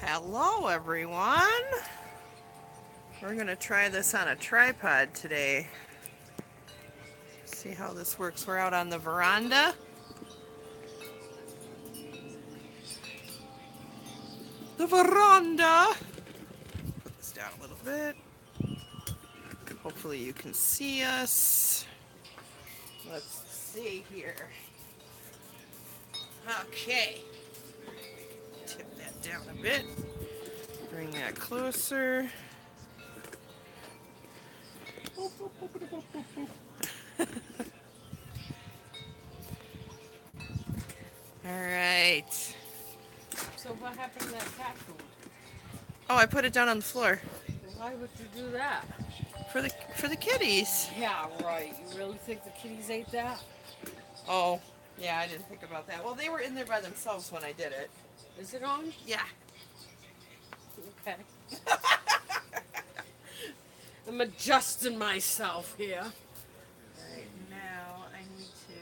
Hello everyone! We're going to try this on a tripod today. See how this works. We're out on the veranda. The veranda! Put this down a little bit. Hopefully you can see us. Let's see here. Okay. Tip that down a bit. Bring that closer. Alright. So what happened to that cat food? Oh, I put it down on the floor. Why would you do that? For the kitties. Yeah, right. You really think the kitties ate that? Oh, yeah, I didn't think about that. Well, they were in there by themselves when I did it. Is it on? Yeah. Okay. I'm adjusting myself here. Right now, I need to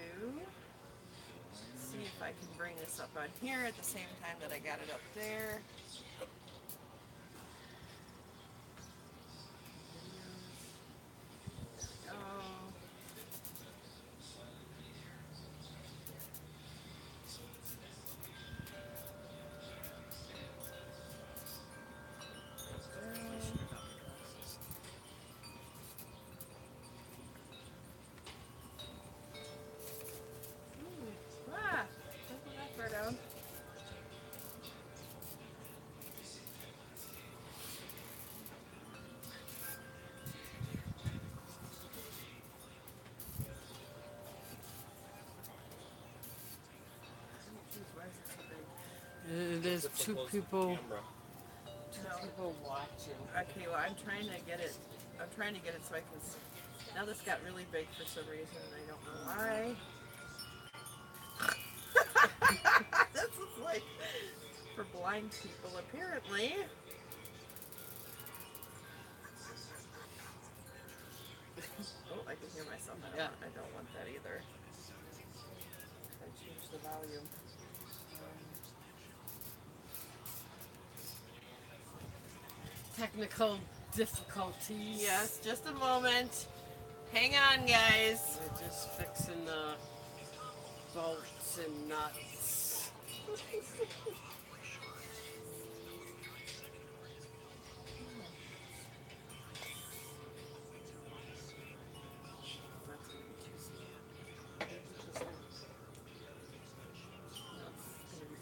see if I can bring this up on here at the same time that I got it up there. There we go. Ah, don't put that far down. Why is it so big? There's two people No. watching. Okay, well, I'm trying to get it. I'm trying to get it so I can. Now this got really big for some reason, and I don't know why. This is like for blind people, apparently. Oh, I can hear myself. I don't want that either. I changed the volume. Technical difficulties. Yes, just a moment. Hang on, guys. We're just fixing the bolts and nuts.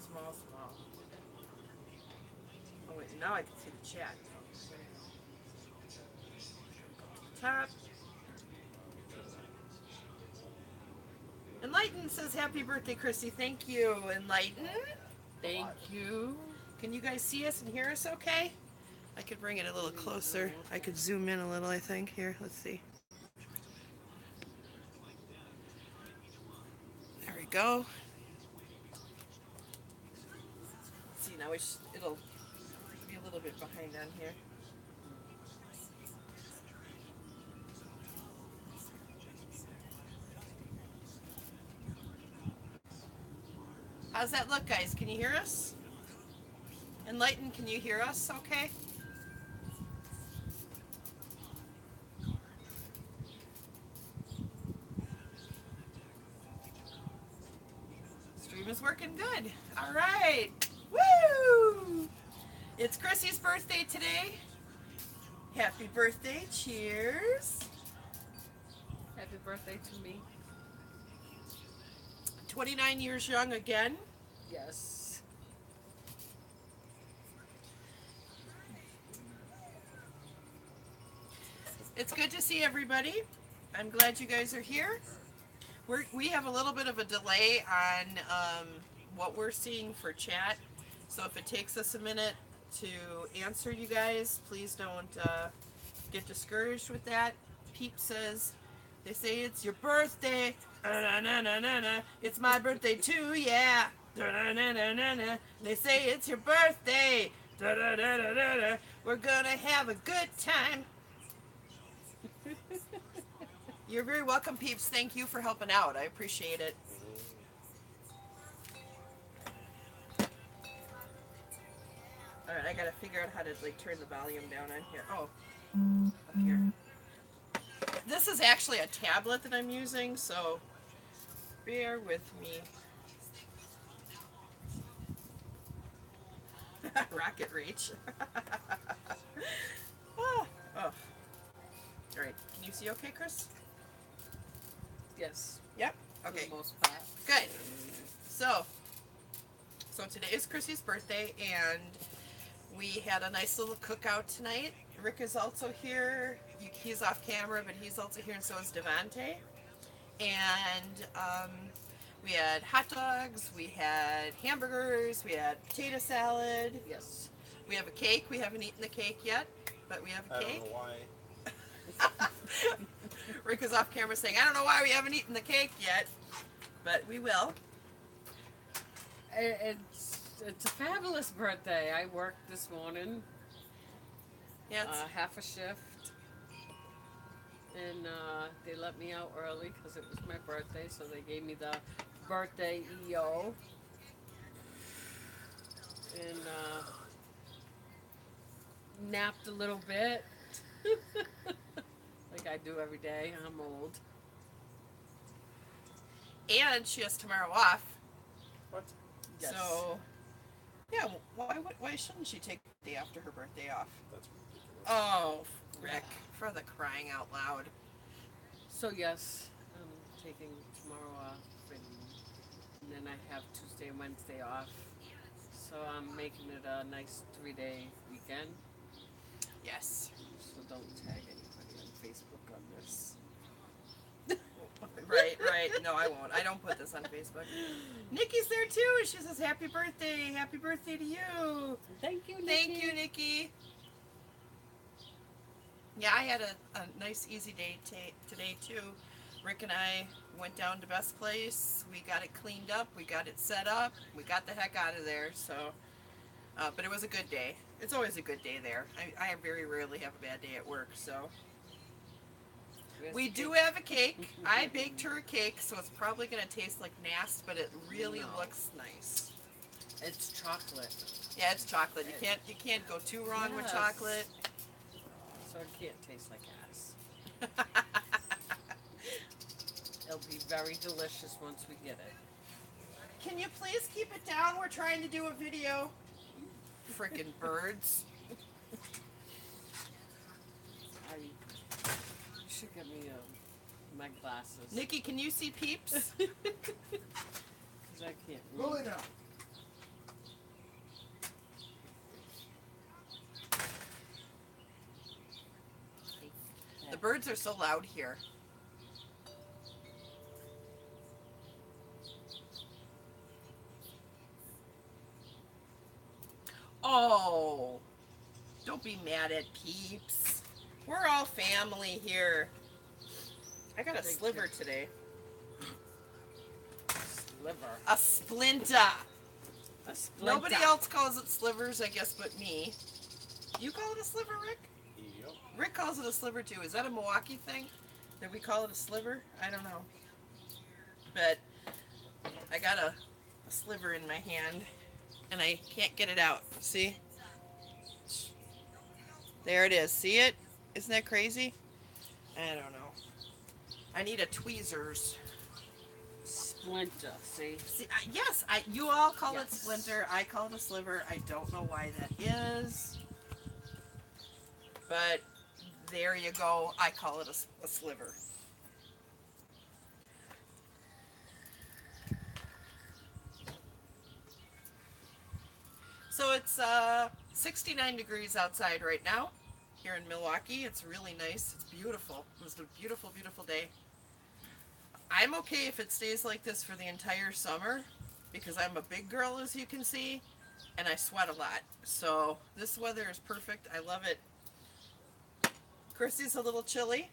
Small. Oh wait, now I can see the chat. Top. Enlighten says happy birthday, Chrissy. Thank you, Enlighten. Thank you. Can you guys see us and hear us okay? I could bring it a little closer. I could zoom in a little, I think. Here, let's see. There we go. See, now it'll be a little bit behind on here. How's that look, guys? Can you hear us? Enlighten, can you hear us okay? Stream is working good. All right. Woo! It's Chrissy's birthday today. Happy birthday. Cheers. Happy birthday to me. 29 years young again. Yes. It's good to see everybody. I'm glad you guys are here. We have a little bit of a delay on what we're seeing for chat. So if it takes us a minute to answer you guys, please don't get discouraged with that. Peep says, they say it's your birthday. It's my birthday too, yeah. They say it's your birthday. We're gonna have a good time. You're very welcome, peeps. Thank you for helping out. I appreciate it. Alright, I gotta figure out how to like turn the volume down on here. Oh, up here. This is actually a tablet that I'm using, so bear with me. Rocket Reach. Oh, oh. Alright, can you see okay, Chris? Yes. Yep. For Okay, the most part. good. So today is Chrissy's birthday, and we had a nice little cookout tonight. Rick is also here. He's off camera, but he's also here, and so is Devante. And we had hot dogs, we had hamburgers, we had potato salad. Yes. We have a cake. We haven't eaten the cake yet, but we have a I cake. don't know why. Rick is off camera saying, I don't know why we haven't eaten the cake yet, but we will. It's a fabulous birthday. I worked this morning, Yeah, half a shift, and they let me out early because it was my birthday, so they gave me the birthday EO, and napped a little bit, like I do every day. I'm old. and she has tomorrow off. What? Yes. So, yeah, why shouldn't she take the day after her birthday off? That's ridiculous. Oh, Rick, for the crying out loud. So yes, I'm taking tomorrow off, and then I have Tuesday and Wednesday off. So I'm making it a nice 3-day weekend. Yes. So don't tag anybody on Facebook on this. Right. No, I won't. I don't put this on Facebook. Nikki's there too. She says, happy birthday. Happy birthday to you. Thank you, Nikki. Thank you, Nikki. Yeah, I had a nice, easy day today, too. Rick and I went down to Best Place. We got it cleaned up. We got it set up. We got the heck out of there. So, but it was a good day. It's always a good day there. I very rarely have a bad day at work, so. We do have a cake. I baked her a cake, so it's probably going to taste like nasty, but it really No. looks nice. It's chocolate, Yeah, it's chocolate. You can't go too wrong with Yes. chocolate. so it can't taste like ass. It'll be very delicious once we get it. Can you please keep it down? We're trying to do a video. Frickin' birds. You should get me my glasses. Nikki, can you see peeps? Because I can't Roll read. it down. The birds are so loud here. Oh, don't be mad at peeps. We're all family here. I got a Thank sliver you. today. Liver. A splinter. A splinter. Nobody else calls it slivers, I guess, but me. You call it a sliver, Rick? Yep. Rick calls it a sliver too. Is that a Milwaukee thing? That we call it a sliver? I don't know. But I got a sliver in my hand and I can't get it out. See? There it is. See it? Isn't that crazy? I don't know. I need a tweezers. Splinter, see? See, yes, you all call it Yes. splinter. I call it a sliver. I don't know why that is. But there you go. I call it a sliver. So it's 69 degrees outside right now here in Milwaukee. It's really nice. It's beautiful. It was a beautiful, beautiful day. I'm okay if it stays like this for the entire summer because I'm a big girl, as you can see, and I sweat a lot. So this weather is perfect. I love it. Chrissy's a little chilly.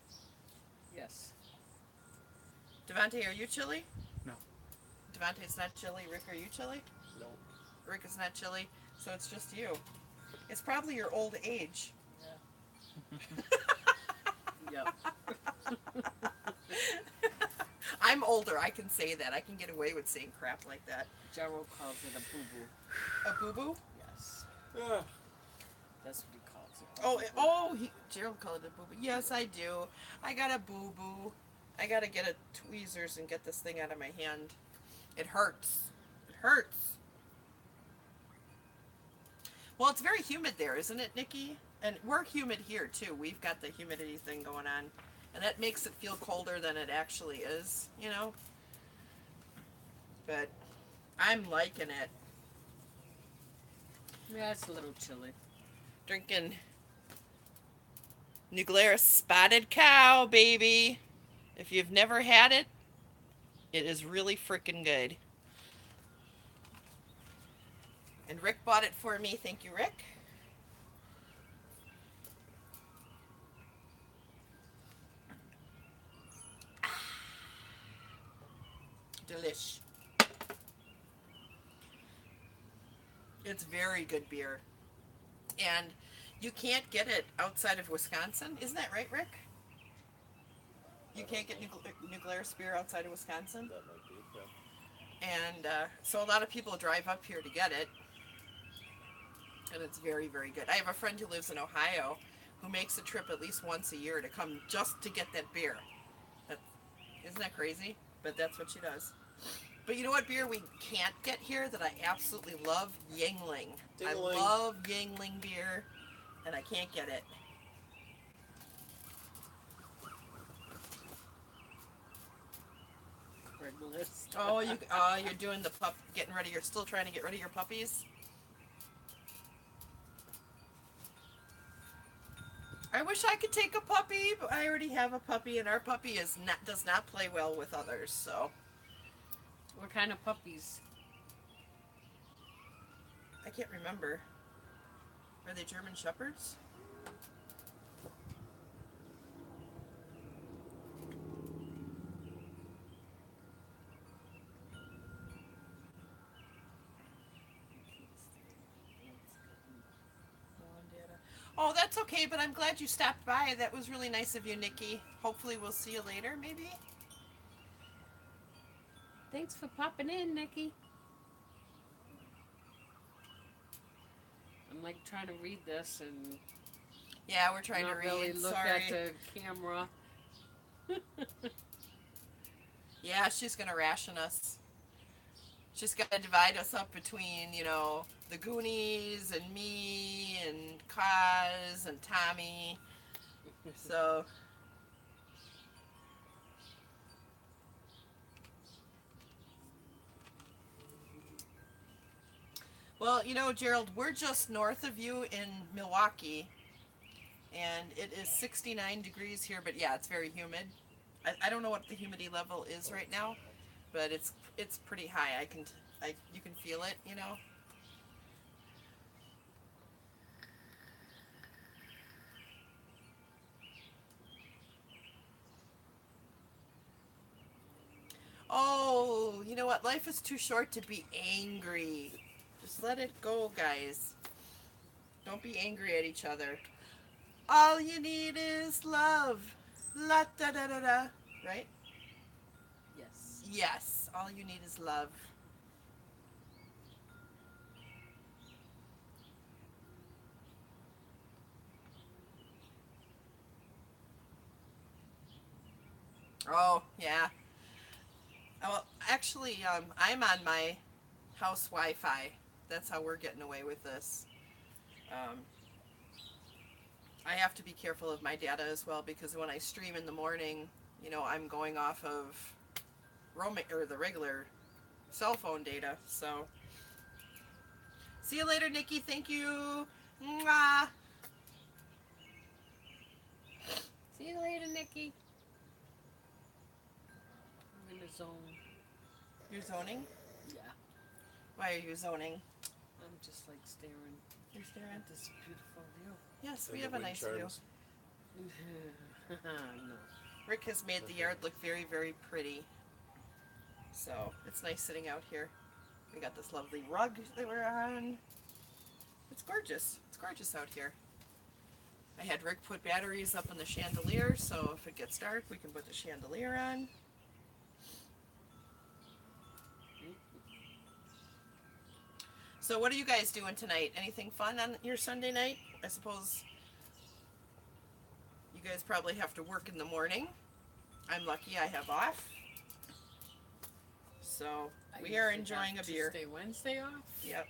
Yes. Devante, are you chilly? No. Devante's not chilly. Rick, are you chilly? No. Rick is not chilly. So it's just you. It's probably your old age. Yep. I'm older. I can say that. I can get away with saying crap like that. Gerald calls it a boo-boo. A boo-boo? Yes. That's what he calls it. Gerald called it a boo boo. Yes, I do. I got a boo boo. I gotta get a tweezers and get this thing out of my hand. It hurts. It hurts. Well, it's very humid there, isn't it, Nikki? And we're humid here too. We've got the humidity thing going on, and that makes it feel colder than it actually is, you know. But I'm liking it. Yeah, it's a little chilly. Drinking New Glarus Spotted Cow, baby. If you've never had it, it is really freaking good. And Rick bought it for me. Thank you, Rick. Delish. It's very good beer. And you can't get it outside of Wisconsin. Isn't that right, Rick? You can't get New Glarus beer outside of Wisconsin? That might be, yeah. And so a lot of people drive up here to get it. And it's very, very good. I have a friend who lives in Ohio who makes a trip at least once a year to come just to get that beer. Isn't that crazy? But that's what she does. But you know what beer we can't get here that I absolutely love? Yingling. Ding-a-ling. I love Yingling beer, and I can't get it. Craigslist. You're doing the getting ready. You're still trying to get rid of your puppies. I wish I could take a puppy, but I already have a puppy, and our puppy does not play well with others. So What kind of puppies? I can't remember. Are they German Shepherds? Oh, that's okay, but I'm glad you stopped by. That was really nice of you, Nikki. Hopefully we'll see you later, maybe? Thanks for popping in, Nikki. I'm like trying to read this and Yeah, we're trying not to read. really look Sorry. at the camera. Yeah, she's going to ration us. She's going to divide us up between, the Goonies and me and Kaz and Tommy. So... Well, Gerald, we're just north of you in Milwaukee, and it is 69 degrees here, but yeah, it's very humid. I don't know what the humidity level is right now, but it's pretty high. You can feel it, Oh, you know what? Life is too short to be angry. Just let it go, guys. Don't be angry at each other. All you need is love. La da da da da. Right? Yes. Yes. All you need is love. Oh, yeah. Well, actually, I'm on my house Wi-Fi. That's how we're getting away with this. I have to be careful of my data as well because when I stream in the morning, I'm going off of the regular cell phone data. So, see you later, Nikki. Thank you. Mwah. See you later, Nikki. I'm in the zone. You're zoning? Yeah. Why are you zoning? I'm just like staring You're staring. at this beautiful view. Yes, we And have the a wind nice chimes. view. No. Rick has made the yard look very, very pretty. So it's nice sitting out here. We got this lovely rug that we're on. It's gorgeous. It's gorgeous out here. I had Rick put batteries up in the chandelier, so if it gets dark, we can put the chandelier on. So what are you guys doing tonight? Anything fun on your Sunday night? I suppose you guys probably have to work in the morning. I'm lucky I have off. So we are enjoying a beer. Tuesday, Wednesday off. Yep.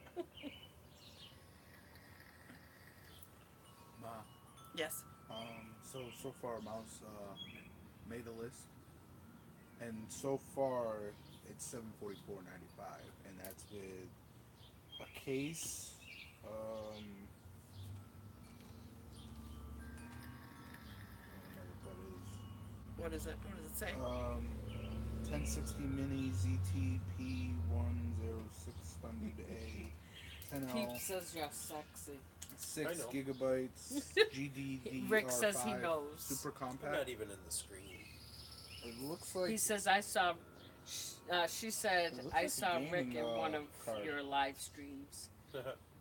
Ma, Yes. so far Mouse made the list, and so far it's $744.95, and that's with a case. I don't know What is it? What does it say? what that is. 1060 Mini ZTP 10600A 10L. Pete says you're sexy. 6 I know. gigabytes GDDR5 Rick says he knows. super I'm compact. not even in the screen. It looks like He says I saw. She said It looks I like a saw Rick gaming, in one of card. your live streams.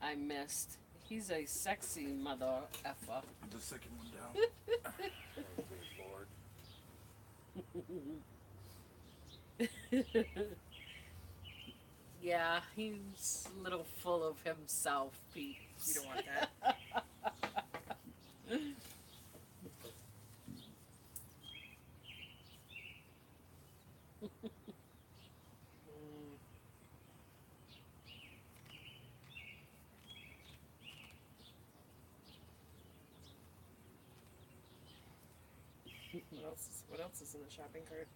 I missed. He's a sexy mother effer. the second one down. Oh, good Lord. Yeah, he's a little full of himself, Pete. You don't want that. What else is in the shopping cart?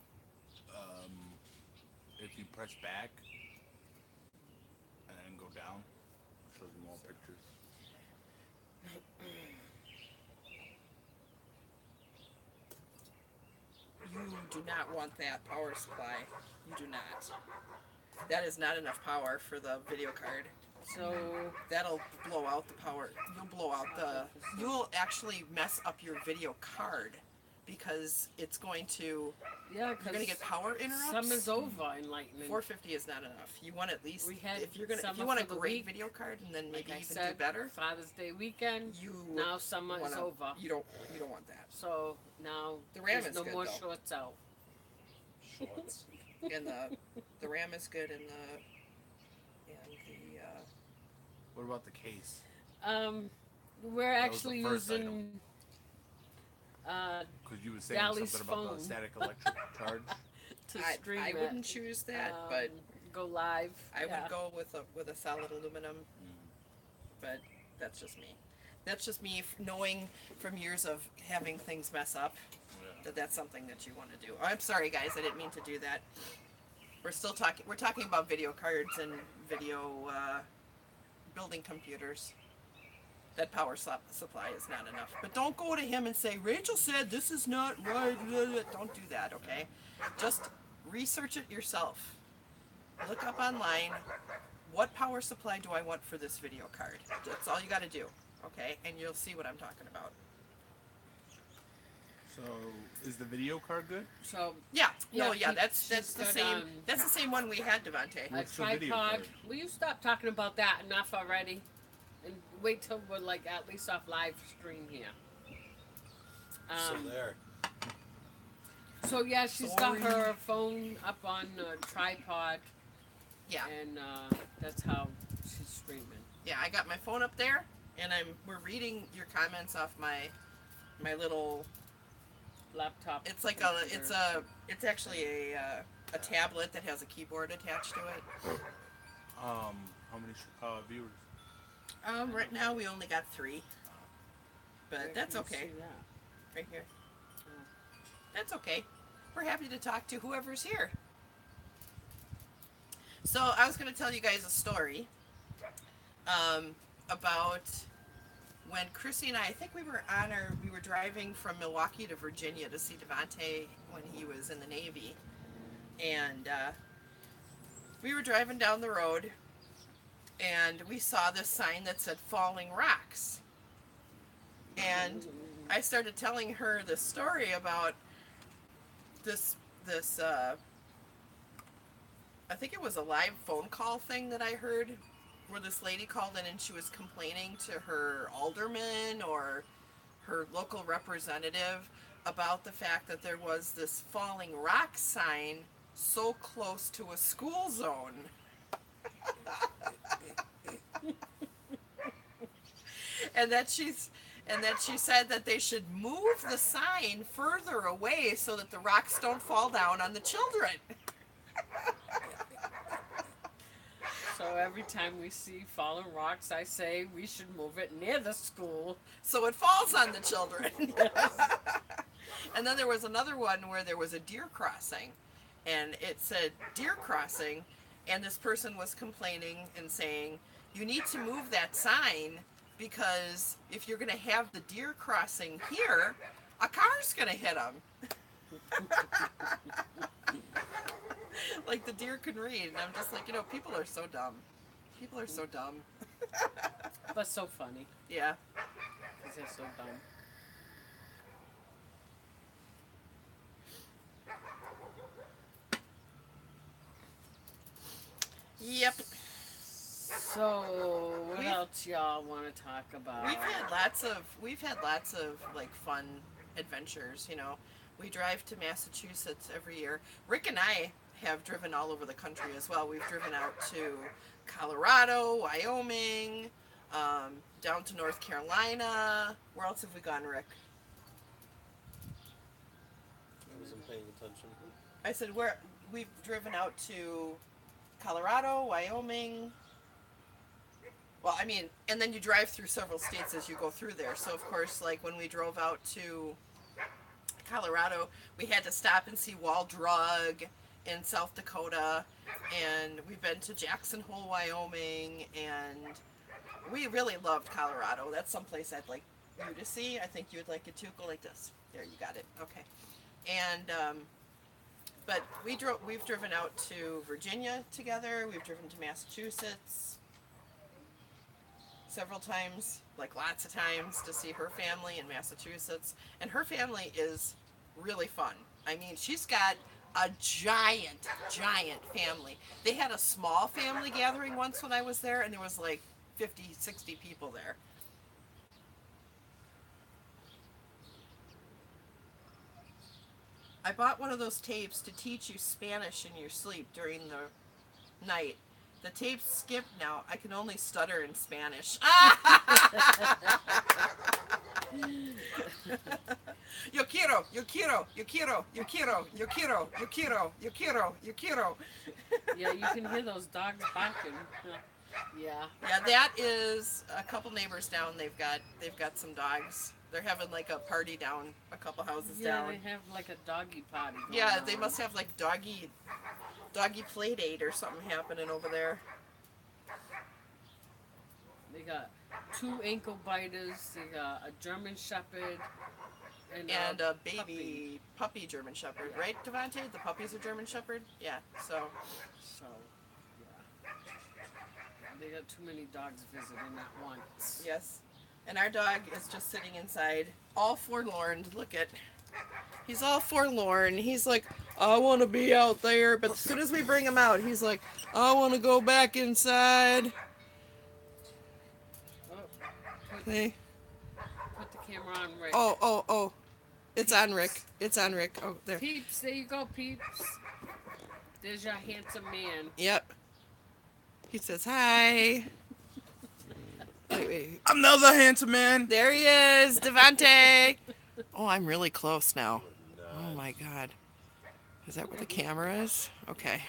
If you press back and then go down, it shows you more pictures. You do not want that power supply. You do not. That is not enough power for the video card. So That'll blow out the power. You'll actually mess up your video card because it's going to, yeah, you're going to get power interrupts. summer's over in Lightning. 450 is not enough. You want at least, We had if you summer want a for the great week. video card and then maybe Like I even said, do better, Father's Day weekend. you Now summer is wanna- over. You don't want that. So now The RAM there's is no good, more though. shorts out. Shorts. And the RAM is good and the What about the case? We're That was the actually first using Because you were saying Dally's something about phone. the static electric charge. to I stream it. wouldn't choose that, but go live. I yeah. would go with a solid aluminum. But that's just me. That's just me knowing from years of having things mess up that that's something that you want to do. I'm sorry, guys. I didn't mean to do that. We're still talking. We're talking about video cards and video building computers. That power supply is not enough. But don't go to him and say, Rachel said this is not right. Don't do that, okay? Just research it yourself. Look up online, what power supply do I want for this video card? That's all you got to do, okay? And you'll see what I'm talking about. So, is the video card good? So Yeah, Yeah, that's she's the got, same. That's the same one we had, Devante. a What's the video tripod. card? Will you stop talking about that enough already? And wait till we're like at least off live stream here. So there. So yeah, she's got her phone up on a tripod, Yeah, and that's how she's streaming. yeah. I got my phone up there, and we're reading your comments off my little. Laptop. It's like computer. it's actually a tablet that has a keyboard attached to it. How many viewers? Right now we only got 3, but Where that's can you okay. see that? Right here. Oh. That's okay. We're happy to talk to whoever's here. So I was going to tell you guys a story about when Chrissy and I think we were driving from Milwaukee to Virginia to see Devante when he was in the Navy. And we were driving down the road and we saw this sign that said falling rocks. And I started telling her this story about this I think it was a live phone call thing that I heard where this lady called in and she was complaining to her alderman or her local representative about the fact that there was this falling rock sign so close to a school zone. and that she said that they should move the sign further away so that the rocks don't fall down on the children. So every time we see fallen rocks, I say we should move it near the school. So it falls on the children. And then there was another one where there was a deer crossing, and it said deer crossing, and this person was complaining and saying, you need to move that sign because if you're going to have the deer crossing here, a car's going to hit them. Like the deer can read, and I'm just like, people are so dumb. People are so dumb. But so funny. Yeah. Because they're so dumb. Yep. So what else y'all want to talk about? We've had lots of like fun adventures. We drive to Massachusetts every year. Rick and I have driven all over the country as well. We've driven out to Colorado, Wyoming, down to North Carolina. Where else have we gone, Rick? I wasn't paying attention. I said we've driven out to Colorado, Wyoming. Well, I mean, and then you drive through several states as you go through there. So of course, like when we drove out to Colorado, we had to stop and see Wall Drug in South Dakota, and we've been to Jackson Hole, Wyoming, and we really loved Colorado. That's someplace I'd like you to see. I think you would like it too. Go like this. There, you got it. Okay. And but we've driven out to Virginia together. We've driven to Massachusetts several times, like lots of times, to see her family in Massachusetts. And her family is really fun. I mean, she's got a giant family. They had a small family gathering once when I was there, and there was like 50, 60 people there. I bought one of those tapes to teach you Spanish in your sleep during the night. The tape's skipped now. I can only stutter in Spanish. Yo quiero, yo quiero, yo quiero, yo quiero, yo quiero, yo quiero, yo quiero, yo quiero. Yeah, you can hear those dogs barking. Yeah. Yeah, that is a couple neighbors down. They've got some dogs. They're having like a party down a couple houses down. Yeah, they have like a doggy party going Yeah, on. they must have like doggy play date or something happening over there. They got 2 ankle biters. They got a German Shepherd. And a baby puppy German Shepherd, right, Devontae? The puppy's a German Shepherd? Yeah, so, yeah. They got too many dogs visiting at once. yes. And our dog is just sitting inside, all forlorn. Look at, he's all forlorn. He's like, I want to be out there. But as soon as we bring him out, he's like, I want to go back inside. Hey. Put the camera on Rick. Oh. It's on Rick. It's on Rick. Oh, there. Peeps, there you go, Peeps. There's your handsome man. Yep. He says hi. Wait. I'm another handsome man. There he is, Devontae. Oh, I'm really close now. Oh my God. Is that where the camera is? Okay.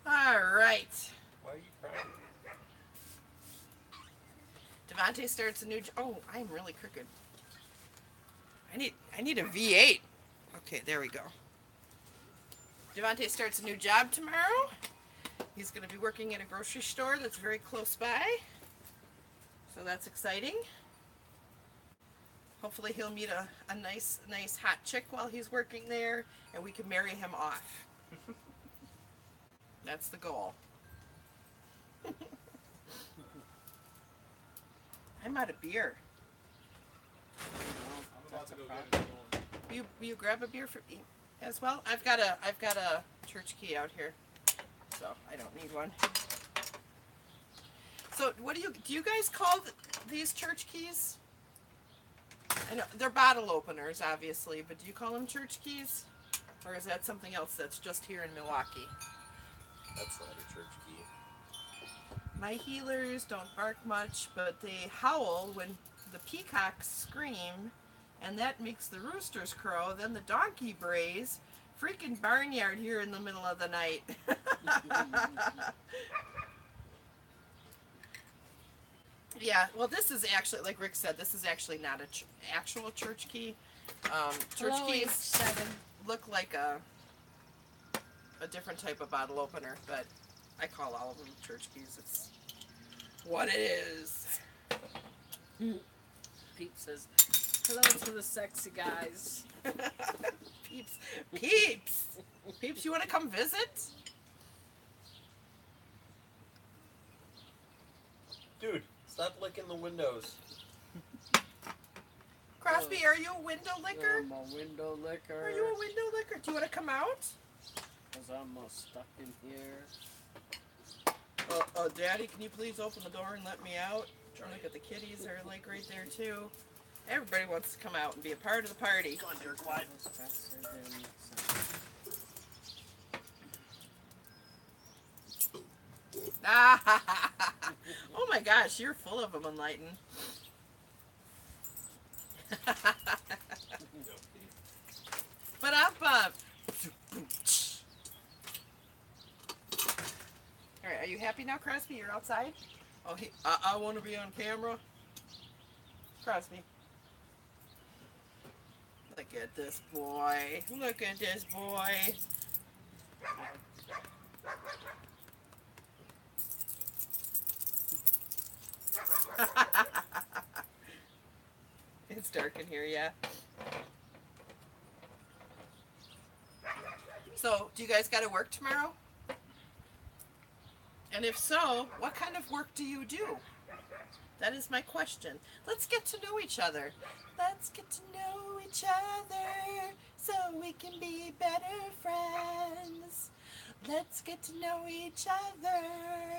All right. Why are you crying? Devontae starts a new. Oh, I'm really crooked. I need a V8. Okay, there we go. Devontae starts a new job tomorrow. He's going to be working at a grocery store that's very close by. So that's exciting. Hopefully he'll meet a nice hot chick while he's working there, and we can marry him off. That's the goal. I'm out of beer. I'm about to go get one. You grab a beer for me as well? I've got a church key out here, so I don't need one. So what do you guys call these church keys? I know they're bottle openers, obviously, but do you call them church keys? Or is that something else that's just here in Milwaukee? That's not a church key. My healers don't bark much, but they howl when the peacocks scream, and that makes the roosters crow. Then the donkey brays. Freaking barnyard here in the middle of the night. Yeah, well, this is actually, like Rick said, this is actually not a actual church key. Church Hello, keys 7. look like a different type of bottle opener, but I call all of them church keys. It's what it is. Pete says, hello to the sexy guys. Peeps, peeps, peeps. You want to come visit? Dude, stop licking the windows. Crosby, are you a window licker? I'm a window licker. Are you a window licker? Do you want to come out? Because I'm stuck in here. Daddy, can you please open the door and let me out? Look at the kitties. They're like right there too. Everybody wants to come out and be a part of the party. Come on, dear, quiet. Oh my gosh, you're full of them, Enlighten. But up. Alright, are you happy now, Crosby? You're outside? Oh, I want to be on camera. Crosby. Look at this boy. Look at this boy. It's dark in here, yeah. So, do you guys got to work tomorrow? And if so, what kind of work do you do? That is my question. Let's get to know each other. Let's get to know each other so we can be better friends. Let's get to know each other.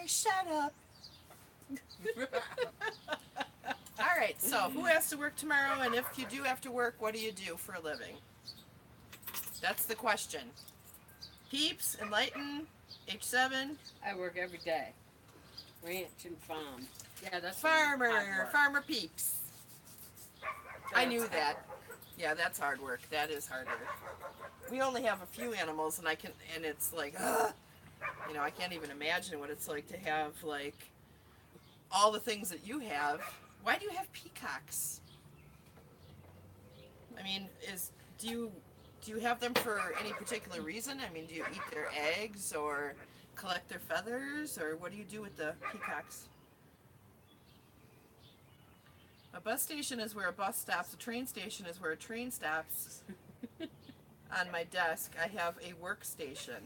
Shut up. All right, so who has to work tomorrow? And if you do have to work, what do you do for a living? That's the question. Peeps, Enlighten, H7. I work every day. Ranch and farm. Yeah, that's Farmer, hard work. Farmer Peeps. I knew That's that. Yeah, that's hard work. That is hard work. We only have a few animals, and it's like, ugh. You know, I can't even imagine what it's like to have like all the things that you have. Why do you have peacocks? I mean, do you have them for any particular reason? I mean, do you eat their eggs or collect their feathers, or what do you do with the peacocks? A bus station is where a bus stops. A train station is where a train stops. On my desk, I have a workstation.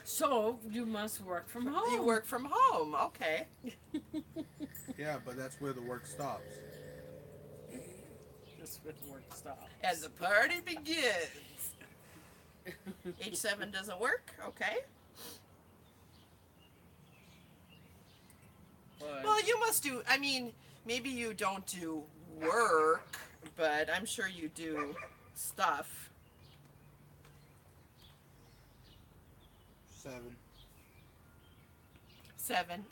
So you must work from home. You work from home, okay. Yeah, but that's where the work stops. That's where the work stops. And the party begins. H7 doesn't work, okay. But Well, you must do, I mean, maybe you don't do work, but I'm sure you do stuff. 7.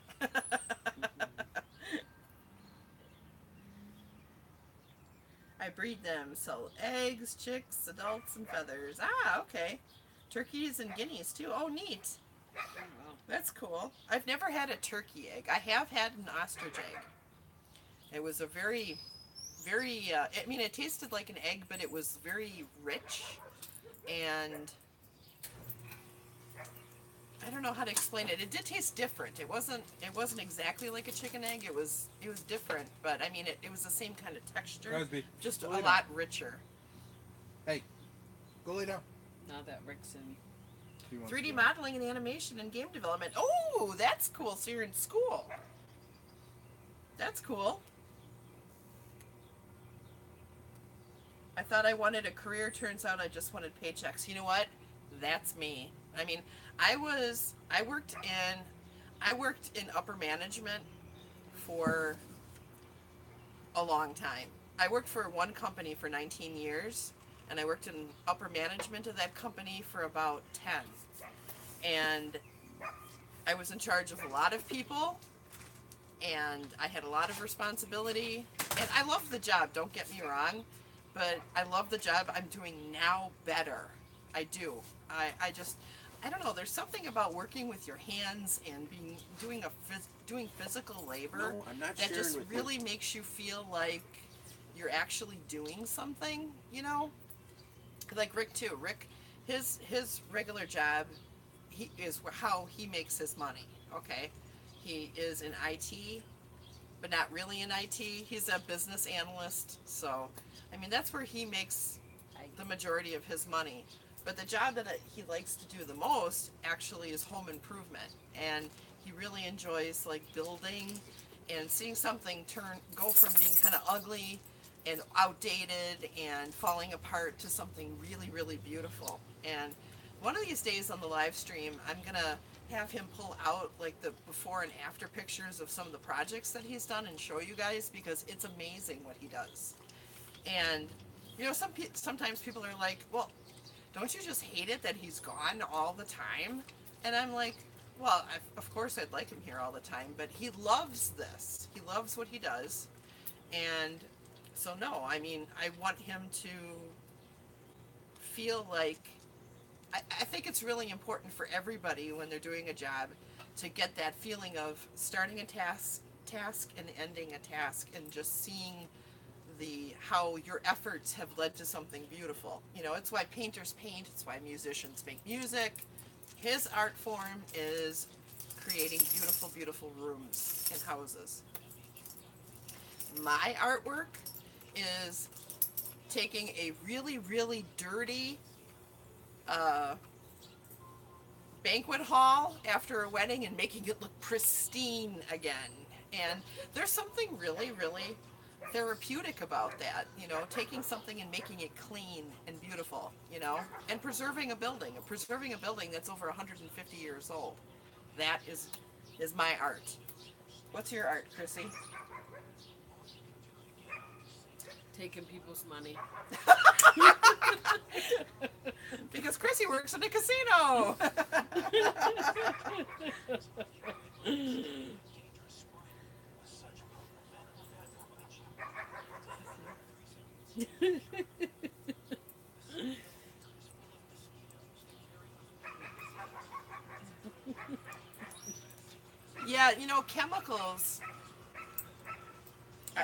I breed them, sell eggs, chicks, adults, and feathers. Ah, okay. Turkeys and guineas, too. Oh, neat. oh, well. That's cool. I've never had a turkey egg. I have had an ostrich egg. It was a very, very, I mean, it tasted like an egg, but it was very rich. And I don't know how to explain it. It did taste different. It wasn't exactly like a chicken egg. It was different, but I mean, it was the same kind of texture, Crosby, just a go lay lot richer. Hey, go lay down. Now that Rick's in. He wants 3D to go. modeling and animation and game development. Oh, that's cool. So you're in school. That's cool. I thought I wanted a career. Turns out I just wanted paychecks. You know what? That's me. I mean, I worked in upper management for a long time. I worked for one company for 19 years, and I worked in upper management of that company for about 10. And I was in charge of a lot of people, and I had a lot of responsibility. And I love the job, don't get me wrong, but I love the job I'm doing now better. I do. I don't know. There's something about working with your hands and doing physical labor No, I'm not that sharing just with you. really makes you feel like you're actually doing something. You know, like Rick too. Rick, his regular job, he is how he makes his money. Okay, he is in IT, but not really in IT. He's a business analyst. So, I mean, that's where he makes the majority of his money. But the job that he likes to do the most actually is home improvement, and he really enjoys like building and seeing something go from being kind of ugly and outdated and falling apart to something really, really beautiful. And one of these days on the live stream, I'm gonna have him pull out like the before and after pictures of some of the projects that he's done and show you guys, because it's amazing what he does. And you know, sometimes people are like, well, don't you just hate it that he's gone all the time? And I'm like, well, of course I'd like him here all the time, but he loves this. He loves what he does. And so, no, I mean, I want him to feel like, I think it's really important for everybody when they're doing a job to get that feeling of starting a task and ending a task, and just seeing how your efforts have led to something beautiful. You know, it's why painters paint, it's why musicians make music. His art form is creating beautiful, beautiful rooms and houses. My artwork is taking a really, really dirty banquet hall after a wedding and making it look pristine again. And there's something really, really therapeutic about that, you know, taking something and making it clean and beautiful, you know, and preserving a building that's over 150 years old. That is my art. What's your art, Chrissy? Taking people's money. Because Chrissy works in a casino. Yeah, you know, chemicals.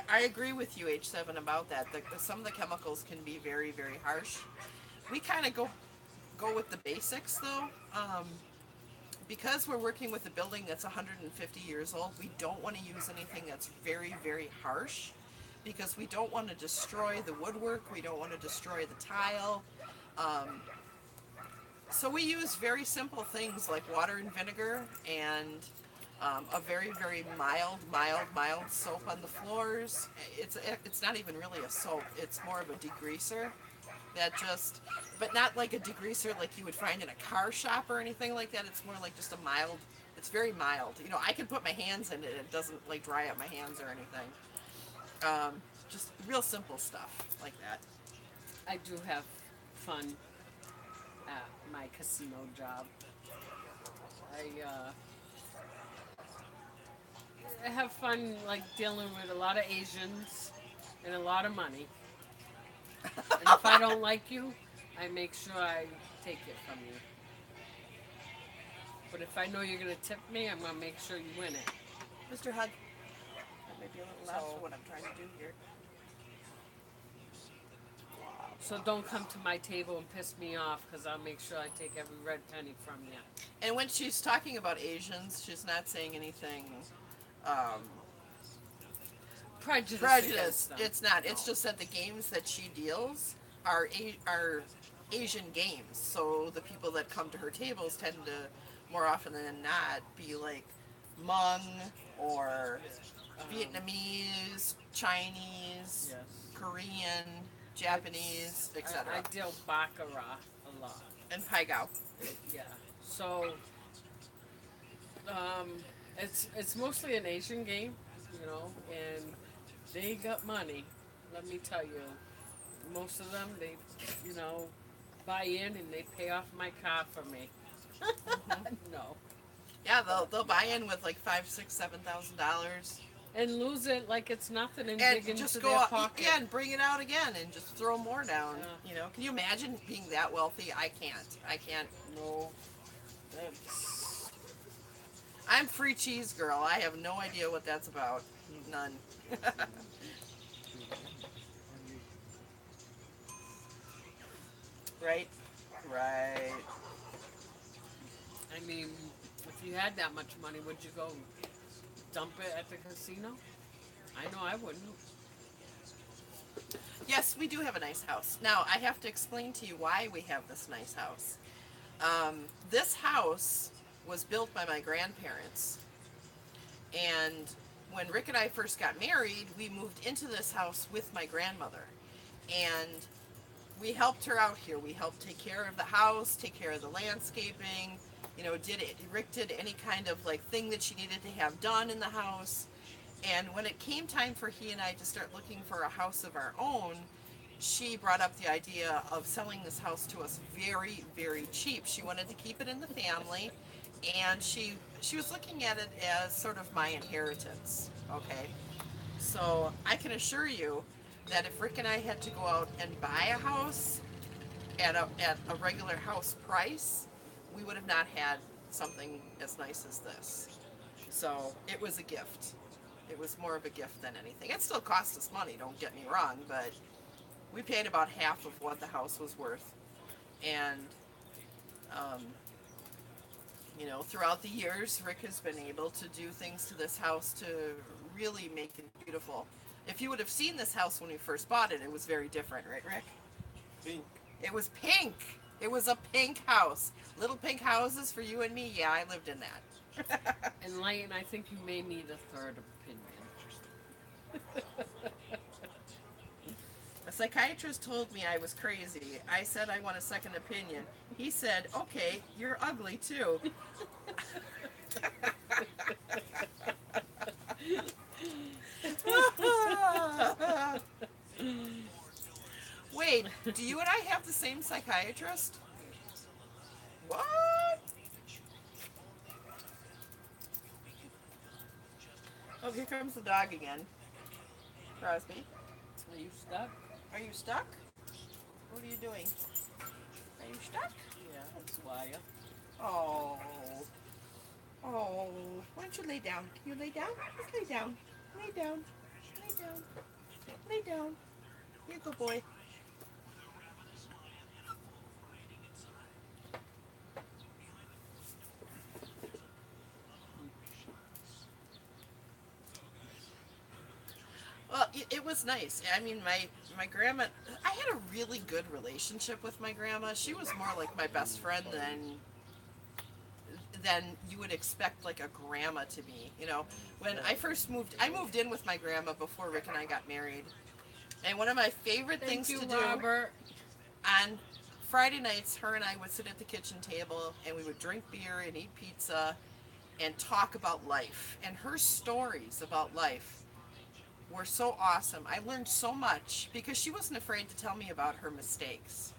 I agree with you, H7, about that. Some of the chemicals can be very, very harsh. We kind of go with the basics, though. Because we're working with a building that's 150 years old, we don't want to use anything that's very, very harsh, because we don't want to destroy the woodwork, we don't want to destroy the tile. So we use very simple things like water and vinegar, and a very, very mild soap on the floors. It's not even really a soap, it's more of a degreaser. But not like a degreaser like you would find in a car shop or anything like that. It's more like just a mild, it's very mild. You know, I can put my hands in it, it doesn't like dry out my hands or anything. Just real simple stuff like that. I do have fun at my casino job. I have fun like dealing with a lot of Asians and a lot of money. And if I don't like you, I make sure I take it from you. But if I know you're gonna tip me, I'm gonna make sure you win it. Mr. Hug, that may be a little loud for what I'm trying to do here. So don't come to my table and piss me off, because I'll make sure I take every red penny from you. And when she's talking about Asians, she's not saying anything Prejudice. prejudice. It's not. It's just that the games that she deals are Asian games. So the people that come to her tables tend to, more often than not, be like Hmong or Vietnamese, Chinese, Yes. Korean, Japanese, etc. I deal baccarat a lot. And Pai Gow. Yeah. So it's mostly an Asian game, you know, and they got money. Let me tell you, most of them, they, you know, buy in and they pay off my car for me. No. Yeah, they'll buy in with like $5,000, $6,000, $7,000, And lose it like it's nothing and and dig into just their go out, pocket. yeah, and bring it out again, and just throw more down. Yeah. You know, can you imagine being that wealthy? I can't. I can't. No. That's, I'm free cheese girl. I have no idea what that's about. None. Right? Right. I mean, if you had that much money, would you go dump it at the casino? I know I wouldn't. Yes, we do have a nice house. Now, I have to explain to you why we have this nice house. This house was built by my grandparents. And when Rick and I first got married, we moved into this house with my grandmother. And we helped her out here. We helped take care of the house, take care of the landscaping. You know, Rick did any kind of like thing that she needed to have done in the house. And when it came time for he and I to start looking for a house of our own, she brought up the idea of selling this house to us very, very cheap. She wanted to keep it in the family, and she was looking at it as sort of my inheritance. Okay, so I can assure you that if Rick and I had to go out and buy a house at a regular house price, we would have not had something as nice as this. So it was a gift. It was more of a gift than anything. It still cost us money, don't get me wrong, but we paid about half of what the house was worth. And, you know, throughout the years, Rick has been able to do things to this house to really make it beautiful. If you would have seen this house when we first bought it, it was very different, right, Rick? Pink. It was pink. It was a pink house. Little pink houses for you and me. Yeah, I lived in that. And Leighton, I think you may need a third opinion. A psychiatrist told me I was crazy. I said I want a second opinion. He said, okay, you're ugly too. Wait, do you and I have the same psychiatrist? What? Oh, here comes the dog again. Crosby, Are you stuck? are you stuck? What are you doing? Are you stuck? Yeah, that's why. Oh. Oh. Why don't you lay down? Can you lay down? Let's lay down. Lay down. Lay down. Lay down. You good boy. Well, it was nice. I mean, my grandma, I had a really good relationship with my grandma. She was more like my best friend than you would expect like a grandma to be. You know, when I moved in with my grandma before Rick and I got married. And one of my favorite Thank things you, to do Robert. on Friday nights, her and I would sit at the kitchen table and we would drink beer and eat pizza and talk about life. And her stories about life were so awesome. I learned so much because she wasn't afraid to tell me about her mistakes,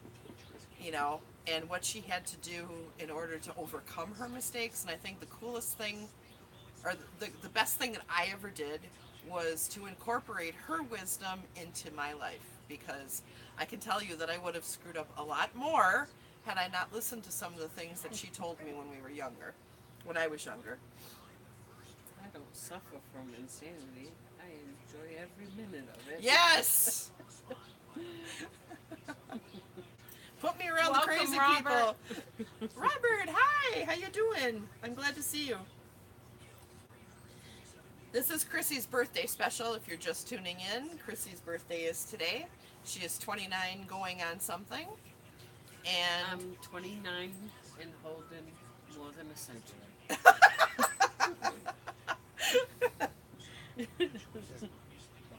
you know, and what she had to do in order to overcome her mistakes. And I think the coolest thing, or the best thing that I ever did, was to incorporate her wisdom into my life, because I can tell you that I would have screwed up a lot more had I not listened to some of the things that she told me when we were younger, when I was younger. I don't suffer from insanity. I enjoy every minute of it. Yes! Put me around Welcome, the crazy Robert. people. Robert, hi! How you doing? I'm glad to see you. This is Chrissy's birthday special. If you're just tuning in, Chrissy's birthday is today. She is 29 going on something. And I'm 29 and holding more than a century.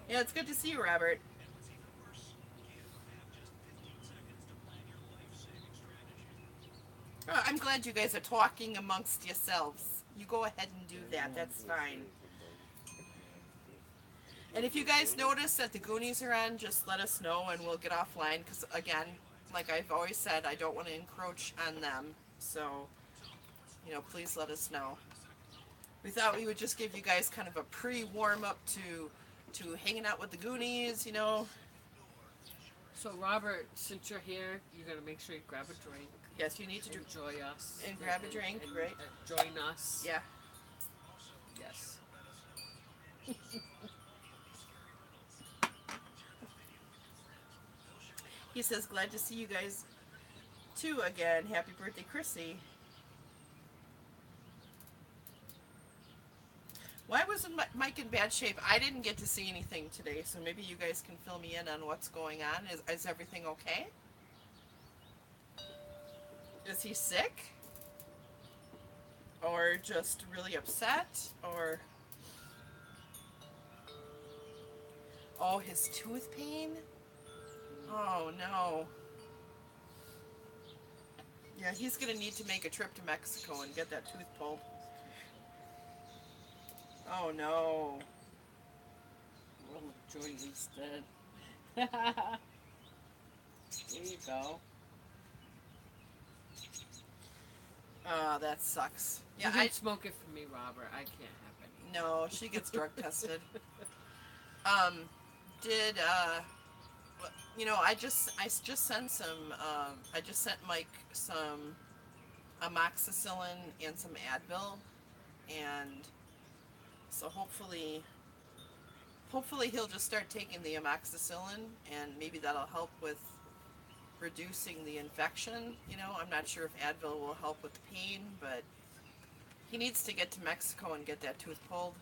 yeah, it's good to see you, Robert. Oh, I'm glad you guys are talking amongst yourselves. You go ahead and do that. That's fine. And if you guys notice that the Goonies are on, just let us know and we'll get offline. Because again, like I've always said, I don't want to encroach on them. So, please let us know. We thought we would just give you guys kind of a pre-warm up to hanging out with the Goonies, So Robert, since you're here, you gotta make sure you grab a drink. Yes, you need to Enjoy us. and grab a drink, and right? Join us. Yeah. Yes. He says, glad to see you guys too again. Happy birthday, Chrissy. Why wasn't Mike in bad shape? I didn't get to see anything today, so maybe you guys can fill me in on what's going on. Is everything okay? Is he sick? Or just really upset? Or... Oh, his tooth pain? Oh, no. Yeah, he's going to need to make a trip to Mexico and get that tooth pulled. Oh, no. Well, join instead. There you go. Oh, that sucks. Yeah, Yeah, you I can smoke it for me, Robert. I can't have it. no, she gets drug tested. I just sent some. I just sent Mike some amoxicillin and some Advil, and so hopefully he'll just start taking the amoxicillin, and maybe that'll help with reducing the infection. I'm not sure if Advil will help with the pain, but he needs to get to Mexico and get that tooth pulled.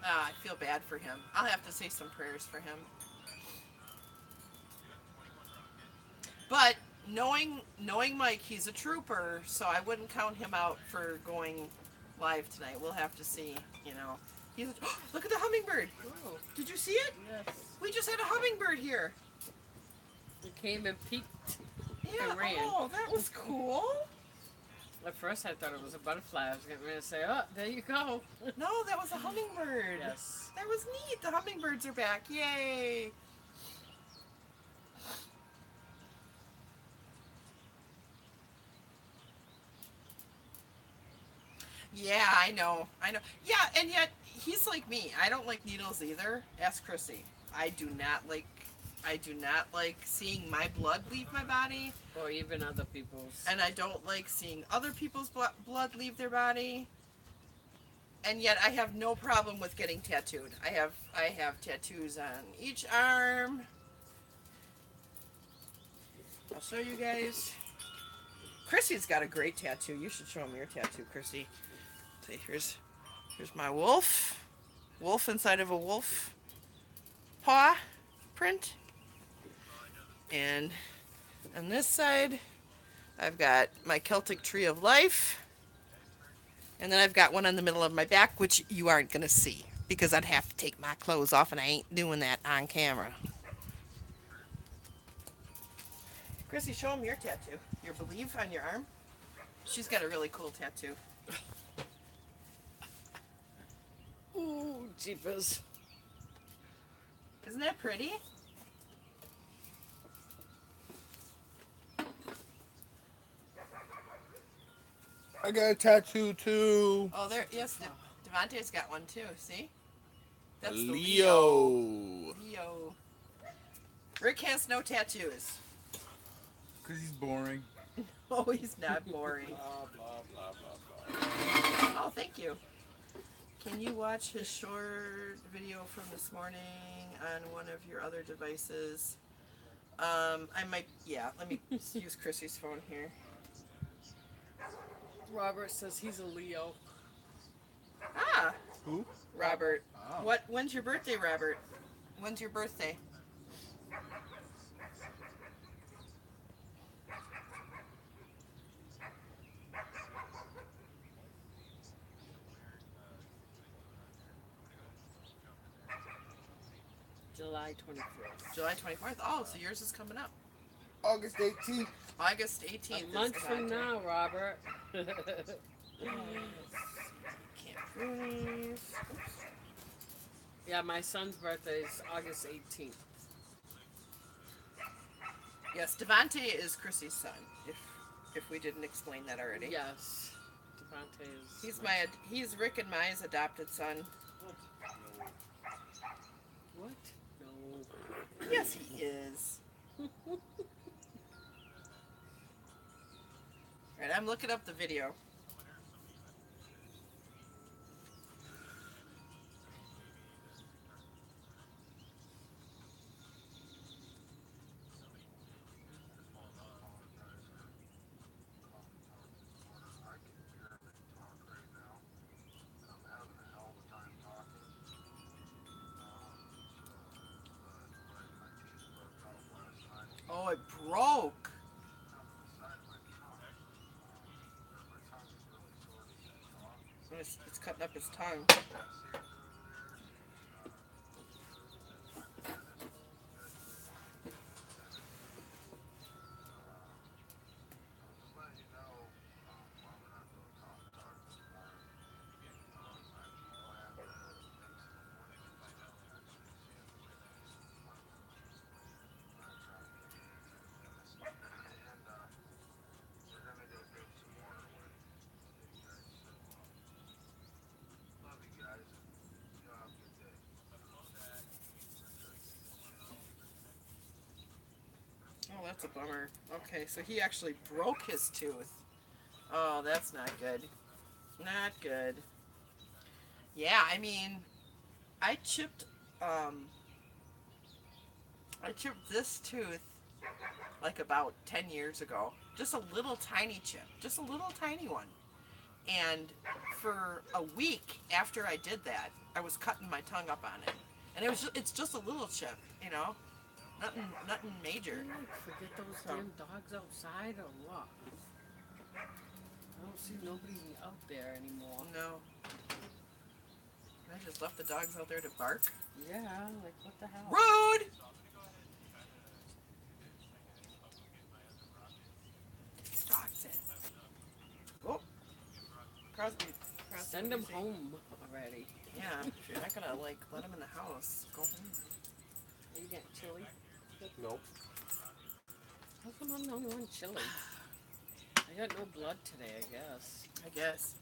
I feel bad for him. I'll have to say some prayers for him. But knowing Mike, he's a trooper, so I wouldn't count him out for going live tonight. We'll have to see, He's look at the hummingbird. Oh, Did you see it? yes. We just had a hummingbird here. It came and peeked. Yeah. And ran. Oh, that was cool. At first, I thought it was a butterfly. I was getting ready to say, "Oh, there you go." No, that was a hummingbird. Yes. That was neat. The hummingbirds are back. Yay. Yeah, I know. Yeah, and yet he's like me. I don't like needles either. Ask Chrissy. I do not like seeing my blood leave my body, Or even other people's. and I don't like seeing other people's blood leave their body. And yet I have no problem with getting tattooed. I have tattoos on each arm. I'll show you guys. Chrissy's got a great tattoo. You should show him your tattoo, Chrissy. See, here's my wolf. Wolf inside of a wolf paw print. And on this side, I've got my Celtic Tree of Life. And then I've got one in the middle of my back, which you aren't going to see, because I'd have to take my clothes off, and I ain't doing that on camera. Chrissy, show him your tattoo. Your Believe on your arm. She's got a really cool tattoo. Ooh, jeepers. Isn't that pretty? I got a tattoo too. Oh, there. Yes, Devontae's got one too. See? That's the Leo. Leo. Rick has no tattoos. Because he's boring. Oh, he's not boring. Blah, blah, blah, blah, blah. Oh, thank you. Can you watch his short video from this morning on one of your other devices? I might. Yeah. Let me use Chrissy's phone here. Robert says he's a Leo. Ah, Who? Robert. Oh. When's your birthday, Robert? When's your birthday? July 24th. July 24th. Oh, so yours is coming up. August 18th. August 18th. A month from now, Robert. Goonies. Yeah, my son's birthday is August 18th. Yes, Devante is Chrissy's son. If we didn't explain that already. Yes. Devante is. He's Rick and Maya's adopted son. What? No. Yes, he is. Alright, I'm looking up the video. Oh, it broke. It's cutting up his tongue. Oh, that's a bummer. Okay, so he actually broke his tooth. Oh, that's not good. Not good. Yeah, I mean, I chipped this tooth like about 10 years ago. Just a little tiny chip. Just a little tiny one. And for a week after I did that, I was cutting my tongue up on it. And it's just a little chip, you know? Nothing major. Forget those damn dogs outside or what? I don't see nobody out there anymore. No. I just left the dogs out there to bark. Yeah, like what the hell? Rude! Dogs in. Oh. Crosby. Send them home already. Yeah, if you're not gonna like let them in the house, go home. Are you getting chilly? Nope. How come I'm the only one chilly? I got no blood today, I guess. I guess.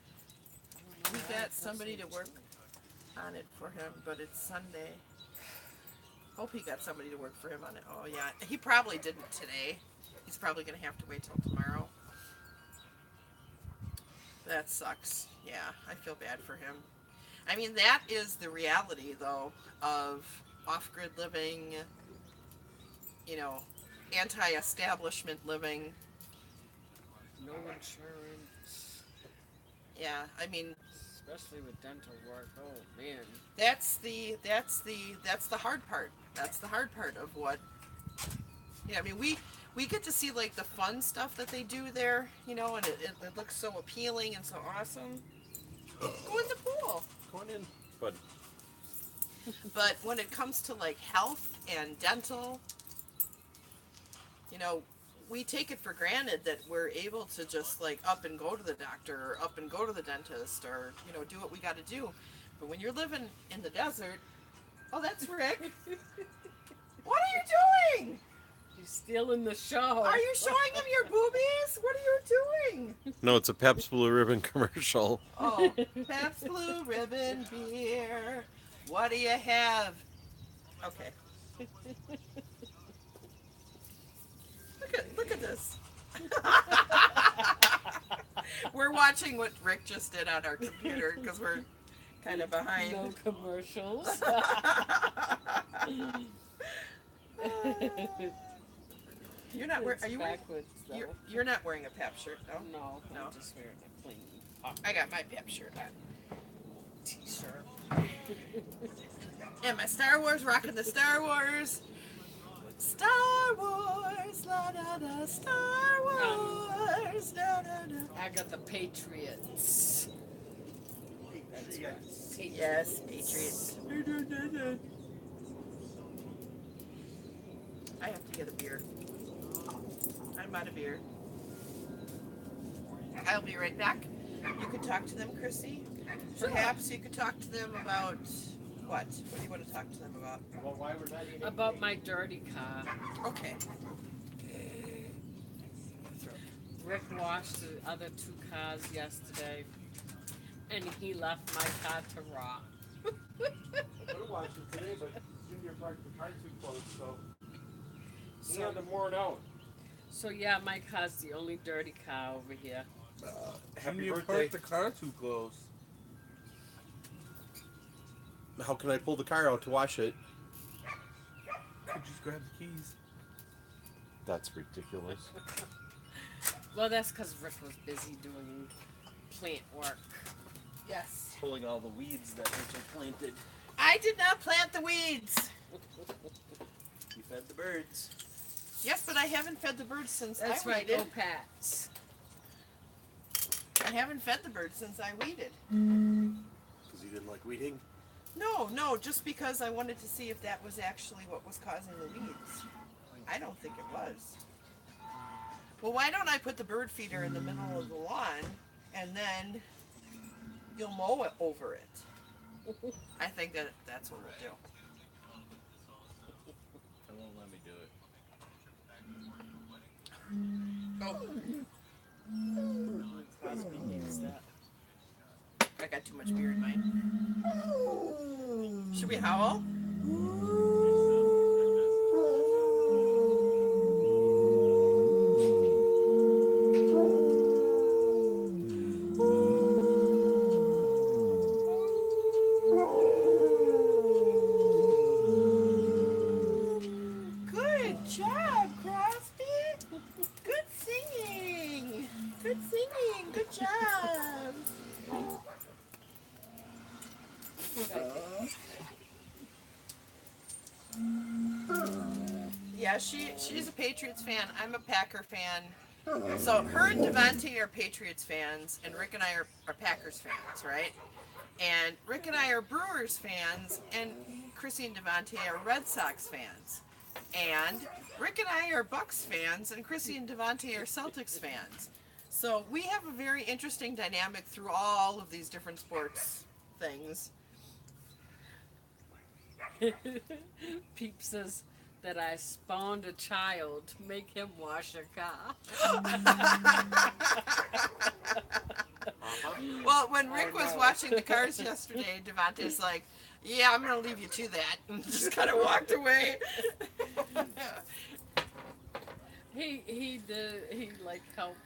I don't We know why I got feel somebody so to work chilly. on it for him, but it's Sunday. Hope he got somebody to work for him on it. Oh yeah, he probably didn't today. He's probably gonna have to wait till tomorrow. That sucks. Yeah, I feel bad for him. I mean, that is the reality, though, of off-grid living, you know, anti-establishment living. No insurance. Yeah, I mean, Especially with dental work. Oh man. that's the hard part. That's the hard part of what. Yeah, I mean, we get to see like the fun stuff that they do there, you know, and it looks so appealing and so awesome. Go in the pool. Going in, but But when it comes to like health and dental, you know, we take it for granted that we're able to just like up and go to the doctor or up and go to the dentist or, you know, do what we got to do. But when you're living in the desert, oh, that's Rick. What are you doing? He's stealing the show. Are you showing him your boobies? What are you doing? no, it's a Pabst Blue Ribbon commercial. Oh, Pabst Blue Ribbon beer. What do you have? Okay. Look at this. We're watching what Rick just did on our computer because we're kind of behind. No commercials. You're not wearing. Are you wearing? backwards though? You're not wearing a Pep shirt, no? No, No. I'm just wearing a plain I got my Pep shirt on. t-shirt. And my Star Wars, rocking the Star Wars. Star Wars, la da da, Star Wars, da da da. I got the Patriots. That's right. Yes, Patriots. I have to get a beer. I'm out of beer. I'll be right back. You could talk to them, Chrissy. Perhaps you could talk to them about what? What do you want to talk to them about? Well, why we're not eating? About my dirty car. Okay. Rick washed the other 2 cars yesterday, and he left my car to rot. I could have watched it today, but Junior parked the car too close, so he had them worn out. So yeah, my car's the only dirty car over here. Happy You birthday. parked the car too close. How can I pull the car out to wash it? You just grab the keys. That's ridiculous. Well, that's because Rick was busy doing plant work. Yes. Pulling all the weeds that Rachel planted. I did not plant the weeds. You fed the birds. Yes, but I haven't fed the birds since That's I right, weeded. go Pats. I haven't fed the birds since I weeded. Because you didn't like weeding? No, just because I wanted to see if that was actually what was causing the weeds. I don't think it was. Well, why don't I put the bird feeder in the middle of the lawn and then you'll mow it over it? I think that's what we'll do. They won't let me do it. Oh, Crosby needs that. I got too much beer in mine. Should we howl? Good job, Crosby. Good singing. Good singing. Good job. Yeah, she's a Patriots fan. I'm a Packer fan. So her and Devontae are Patriots fans, and Rick and I are Packers fans, right? And Rick and I are Brewers fans, and Chrissy and Devontae are Red Sox fans. And Rick and I are Bucks fans, and Chrissy and Devontae are Celtics fans. So we have a very interesting dynamic through all of these different sports things. Peep says that I spawned a child to make him wash a car. Well, when Rick Oh, was no. watching the cars yesterday, Devontae's like, yeah, I'm going to leave you to that. And just kind of walked away. He like helped.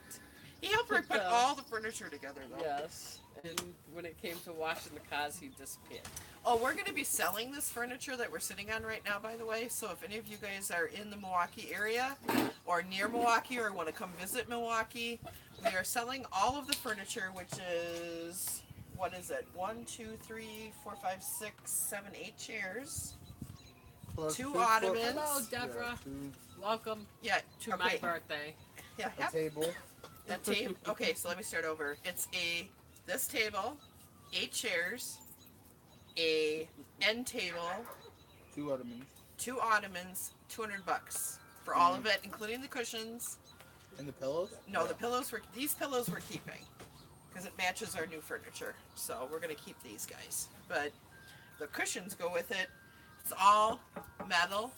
He helped Rick put all the furniture together, though. Yes. And when it came to washing the cars, he disappeared. Oh, we're going to be selling this furniture that we're sitting on right now, by the way. So if any of you guys are in the Milwaukee area or near Milwaukee or want to come visit Milwaukee, we are selling all of the furniture, which is, what is it? 1, 2, 3, 4, 5, 6, 7, 8 chairs. Plus 2 two ottomans. Hello, Deborah. Welcome Yeah, to my birthday. Yeah, A table. that table. Okay, so let me start over. It's this table, 8 chairs, a end table, 2 ottomans. 2 ottomans, $200 for all of it, including the cushions. And the pillows? No, the pillows these pillows we're keeping because it matches our new furniture. So we're gonna keep these guys, but the cushions go with it. It's all metal.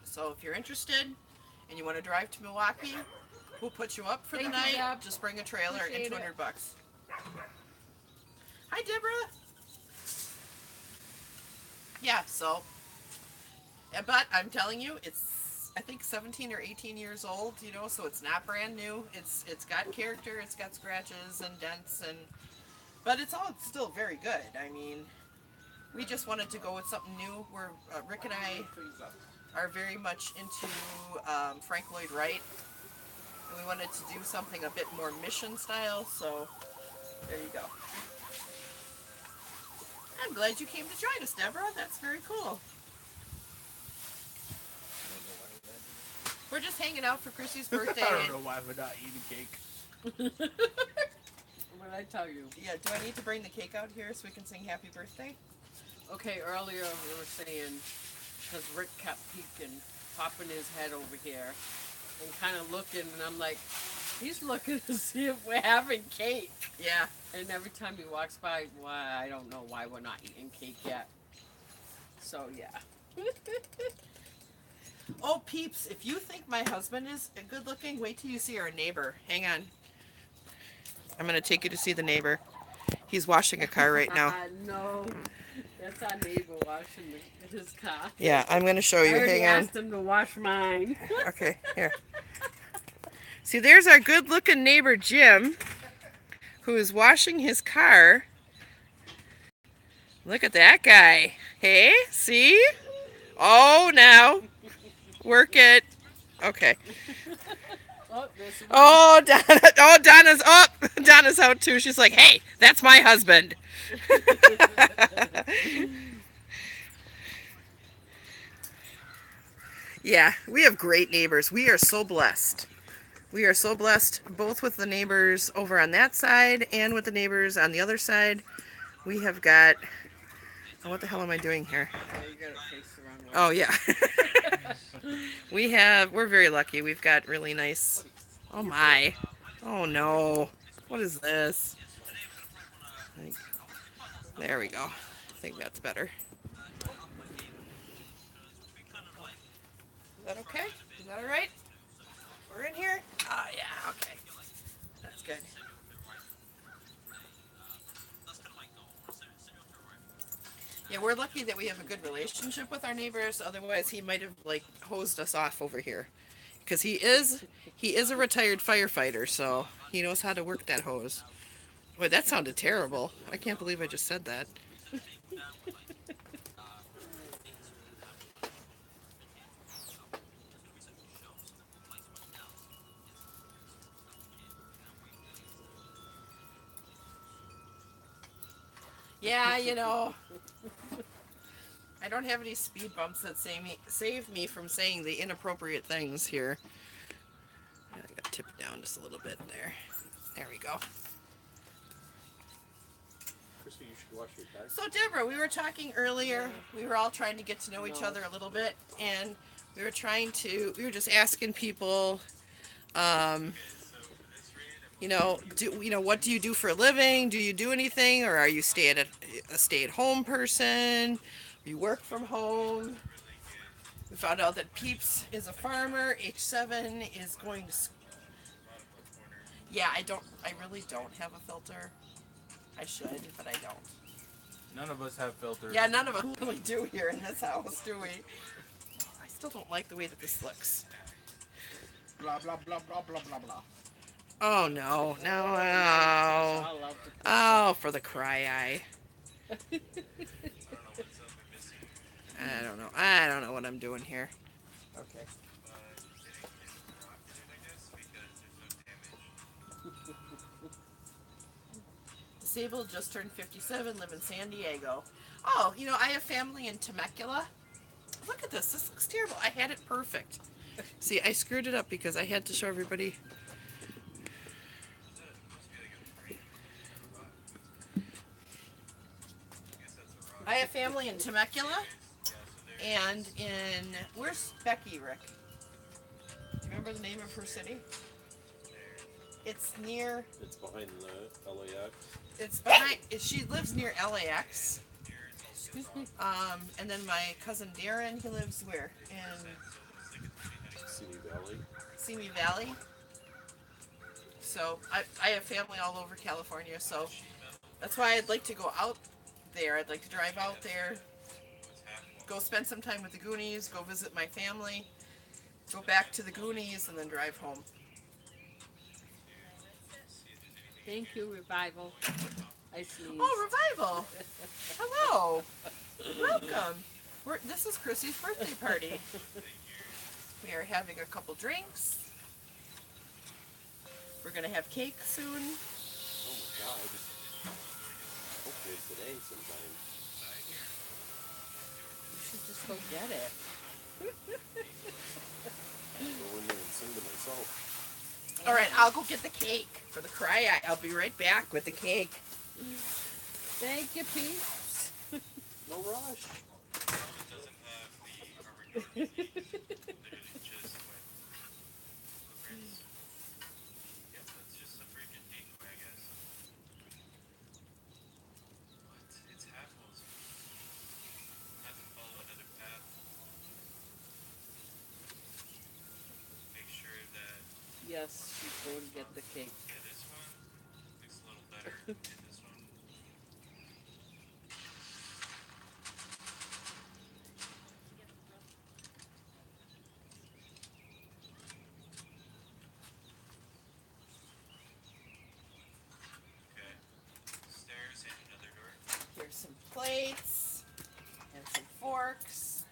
So if you're interested and you want to drive to Milwaukee, we'll put you up for Thank the you, night. Deb. Just bring a trailer Appreciate and it. $200. Hi, Deborah. Yeah, so, but I'm telling you, it's, I think 17 or 18 years old, you know, so it's not brand new. It's got character, it's got scratches and dents, but it's all still very good. I mean, we just wanted to go with something new. We're, Rick and I are very much into Frank Lloyd Wright, and we wanted to do something a bit more mission style, so there you go. I'm glad you came to join us, Deborah. That's very cool. We're just hanging out for Chrissy's birthday. I don't know why we're not eating cake. What did I tell you? Yeah, do I need to bring the cake out here so we can sing happy birthday? Okay, earlier we were saying, because Rick kept peeking, popping his head over here, and kind of looking, and I'm like, He's looking to see if we're having cake. Yeah. And every time he walks by, why I don't know why we're not eating cake yet. So yeah. Oh, peeps, if you think my husband is good looking, wait till you see our neighbor. Hang on. I'm going to take you to see the neighbor. He's washing a car right now. No, that's our neighbor washing his car. Yeah, I'm going to show I you. already Hang on. asked him to wash mine. Okay, here. See, there's our good looking neighbor, Jim, who is washing his car. Look at that guy. Hey, see? Oh, now. Work it. Okay. Oh, there's one. Oh, Donna. Oh, Donna's up. Donna's out too. She's like, hey, that's my husband. Yeah, we have great neighbors. We are so blessed. We are so blessed both with the neighbors over on that side and with the neighbors on the other side. We have got... Oh, what the hell am I doing here? Oh, you got it faced the wrong way. Oh, yeah. We're very lucky. We've got really nice... Oh, my. Oh, no. What is this? There we go. I think that's better. Is that okay? Is that all right? We're in here? Oh, yeah, okay. That's good. Yeah, we're lucky that we have a good relationship with our neighbors. Otherwise, he might have, like, hosed us off over here. Because he is a retired firefighter, so he knows how to work that hose. Boy, that sounded terrible. I can't believe I just said that. Yeah, you know, I don't have any speed bumps that save me from saying the inappropriate things here. I gotta tip it down just a little bit there. There we go. Chrissy, you should wash your car. So Deborah, we were talking earlier. We were all trying to get to know each other a little bit, and we were just asking people, what do you do for a living? Do you do anything, or are you a stay-at-home person? You work from home. We found out that Peeps is a farmer. H7 is going to. Yeah, I really don't have a filter. I should, but I don't. None of us have filters. Yeah, none of us really do here in this house, do we? I still don't like the way that this looks. Blah, blah, blah, blah, blah, blah, blah. Oh, no. No. I Oh. love the Oh, for the cry eye. I don't know what I'm doing here. Okay. Disabled, just turned 57, live in San Diego. Oh, I have family in Temecula. Look at this. This looks terrible. I had it perfect. See, I screwed it up because I had to show everybody. I have family in Temecula and where's Becky, Rick? Do you remember the name of her city? It's near... It's behind the LAX. She lives near LAX. Excuse me. And then my cousin Darren, he lives where? In Simi Valley. Simi Valley. So I have family all over California, so that's why I'd like to go out there. I'd like to drive out there, go spend some time with the Goonies, go visit my family, go back to the Goonies, and then drive home. Thank you, Revival. I sneeze. Oh, Revival! Hello! Welcome! This is Chrissy's birthday party. We are having a couple drinks. We're going to have cake soon. Oh my God. Hopefully today sometime. You should just go get it. Go in there and sing to myself. All right, I'll go get the cake for the cry eye. I'll be right back with the cake. Thank you, Pete. No rush. Yes, she's going to get the cake. Yeah, this one looks a little better than this one. Okay. Stairs and another door. Here's some plates and some forks.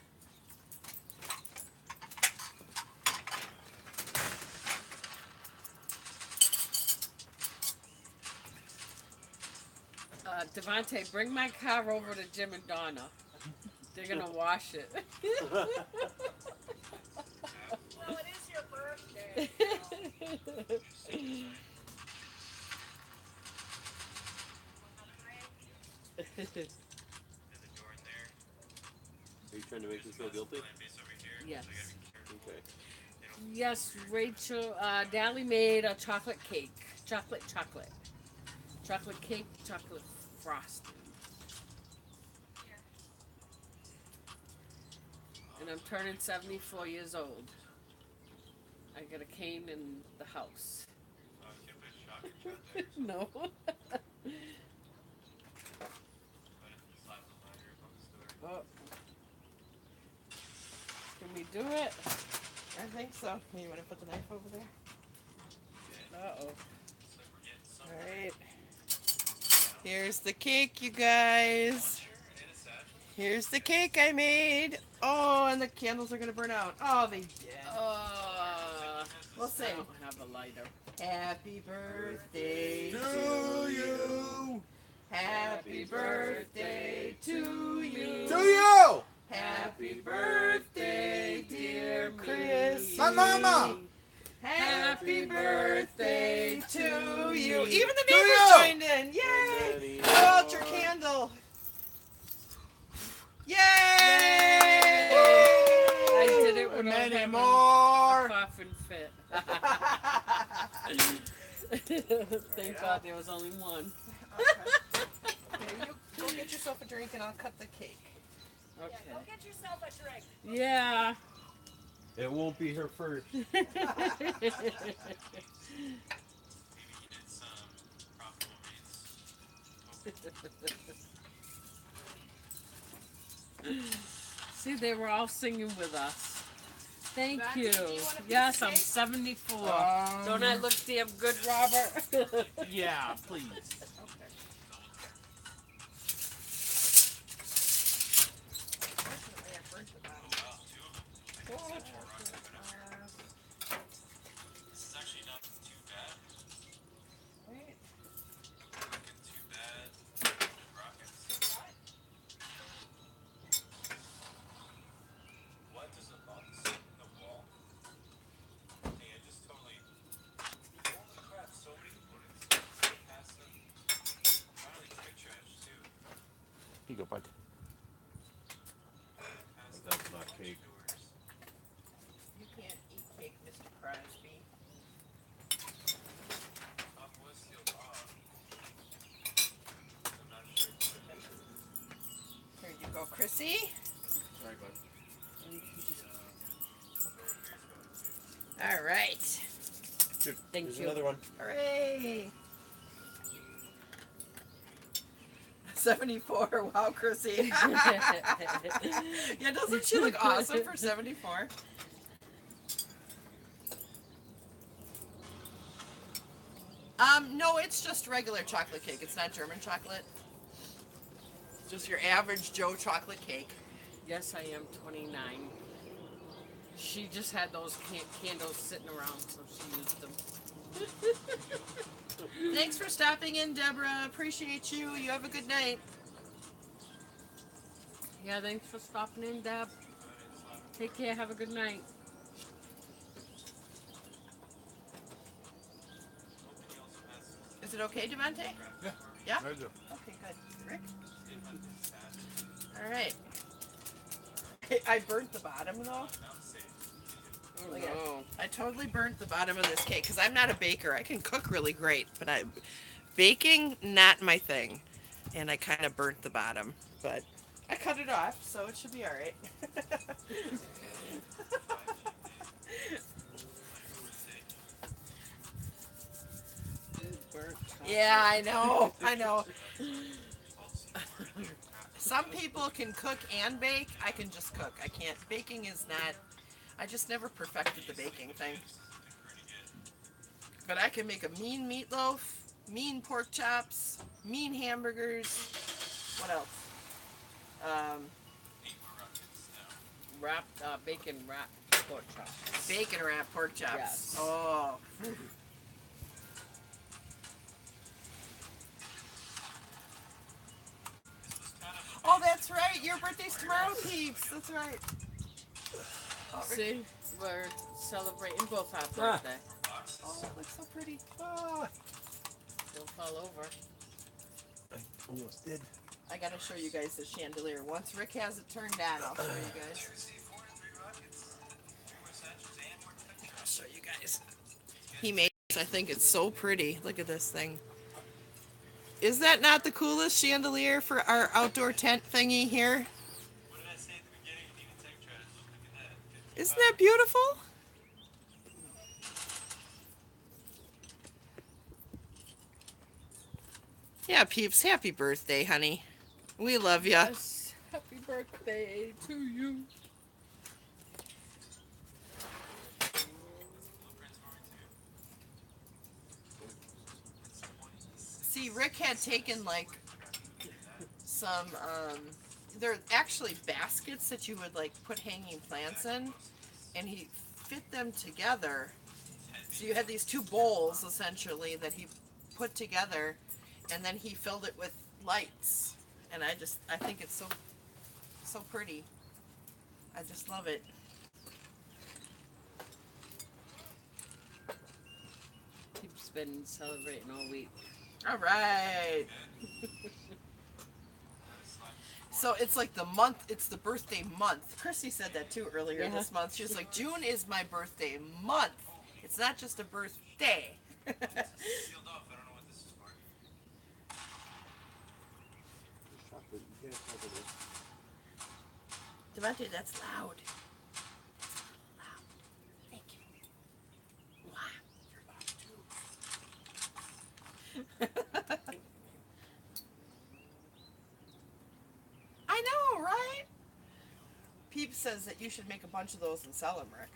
Devontae, bring my car over to Jim and Donna. They're gonna wash it. Well, it is your birthday. And the door in there. Are you trying to make me feel guilty? Plant base over here. Yes. So I gotta be careful. Okay. Yes, Rachel. Dally made a chocolate cake. Chocolate cake, chocolate frosting. And I'm turning 74 years old. I got a cane in the house. Oh, you can't put chocolate there. No. But if you slap the lighter up on the store. Oh. Can we do it? I think so. You want to put the knife over there? Uh-oh. Looks like we're getting somewhere. Alright. Here's the cake, you guys. Sure, and a satchel. Here's the cake I made. Oh, and the candles are going to burn out. Oh, they did. We'll I sing. don't have a lighter. Happy birthday To you. Happy birthday to you. To you. Happy birthday, dear Chris. My mama. Happy birthday to you. Even the To neighbors you. joined in. Yay! Blow out your candle. Yay! I did it when I Many had more. a coughing fit. Thank God there was only one. Okay, you go get yourself a drink and I'll cut the cake. Yeah, Okay. go get yourself a drink. Yeah. It won't be her first. Maybe he did some profitable reads. See, they were all singing with us. Thank Rocky, you. do you want a piece Yes, of I'm cake? 74. Don't I look damn good, Robert? Yeah, please. Unfortunately, I burnt the bottom. Wow, two of them. I can set your rock up and up. This is actually not too bad. Wait. Looking too bad. Rockets. What does a box in the wall? Dang, I just totally. Holy crap, so many components. Past them. Finally, toy trash too. Here you go, bud. Past That's them, not bunch of cake. doors. You can't eat cake, Mr. Crosby. Top was sealed off. I'm not sure what. Here you go, Chrissy. Sorry, bud. All right. Thank Here's you. another one. Hooray! 74. Wow, Chrissy. Yeah, doesn't she look awesome for 74? No, it's just regular chocolate cake. It's not German chocolate. It's just your average Joe chocolate cake. Yes, I am 29. She just had those candles sitting around, so she used them. Thanks for stopping in, Deborah. Appreciate you. You have a good night. Yeah, thanks for stopping in, Deb. Take care. Have a good night. Is it okay, Devontae? Yeah. Yeah? I do. Okay, good. Rick? All right. I burnt the bottom, though. Oh, Look at no. I totally burnt the bottom of this cake because I'm not a baker. I can cook really great, but baking, not my thing. And I kind of burnt the bottom, but I cut it off, so it should be all right. Yeah, I know. I know. Some people can cook and bake. I can just cook. I can't. Baking is not. I just never perfected the baking thing. But I can make a mean meatloaf, mean pork chops, mean hamburgers. What else? Wrapped bacon wrapped pork chops. Bacon wrapped pork chops. Yes. Oh. Oh, that's right. Your birthday's tomorrow, peeps. That's right. Oh, See, we're celebrating both our birthday. oh, it looks so pretty. Ah, Don't fall over. I almost did. I gotta show you guys the chandelier. Once Rick has it turned on, I'll show you guys. I'll show you guys. He made this. I think it's so pretty. Look at this thing. Is that not the coolest chandelier for our outdoor tent thingy here? What did I say at the beginning? You need a tech trash. Look at that. Isn't that beautiful? Yeah, peeps. Happy birthday, honey. We love ya. Yes. Happy birthday to you. See, Rick had taken like some, they're actually baskets that you would like put hanging plants in, and he fit them together. So you had these two bowls essentially that he put together, and then he filled it with lights. And I think it's so pretty. I just love it. He's been celebrating all week. All right. So it's like the month, it's the birthday month. Chrissy said that too earlier this month. She was like, June is my birthday month. It's not just a birthday. Sealed off. I don't know what this is for. There's chocolate. You can't open it. Devontae, that's loud. Loud. Thank you. Wow, you're loud too. I know, right? Peep says that you should make a bunch of those and sell them, Rick.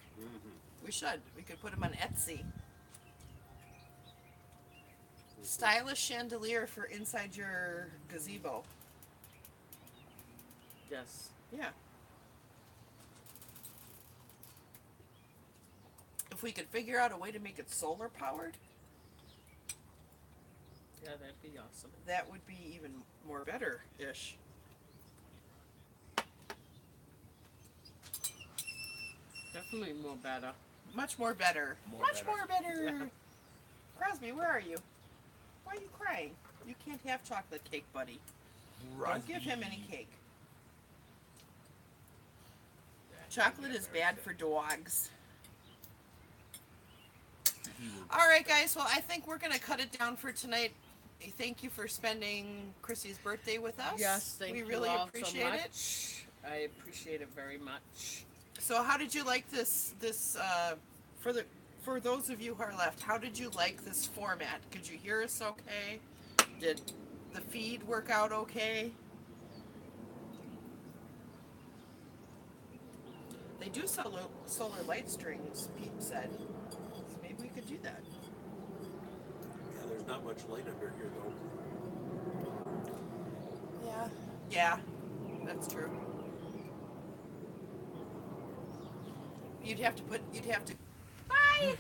We should. We could put them on Etsy. Stylish chandelier for inside your gazebo. Yes. Yeah. If we could figure out a way to make it solar powered, Yeah, that'd be awesome. that would be even more better-ish. Definitely more better. Much more better. Much more better. Crosby, where are you? Why are you crying? You can't have chocolate cake, buddy. Don't give him any cake. Chocolate is bad for dogs. All right, guys. Well, I think we're going to cut it down for tonight. Thank you for spending Chrissy's birthday with us. Yes, thank we you really all appreciate so much. it. I appreciate it very much. So, how did you like this? For those of you who are left, how did you like this format? Could you hear us okay? Did the feed work out okay? They do solar light strings, Pete said. So maybe we could do that. Yeah, there's not much light under here though. Yeah. Yeah, that's true. You'd have to. Bye!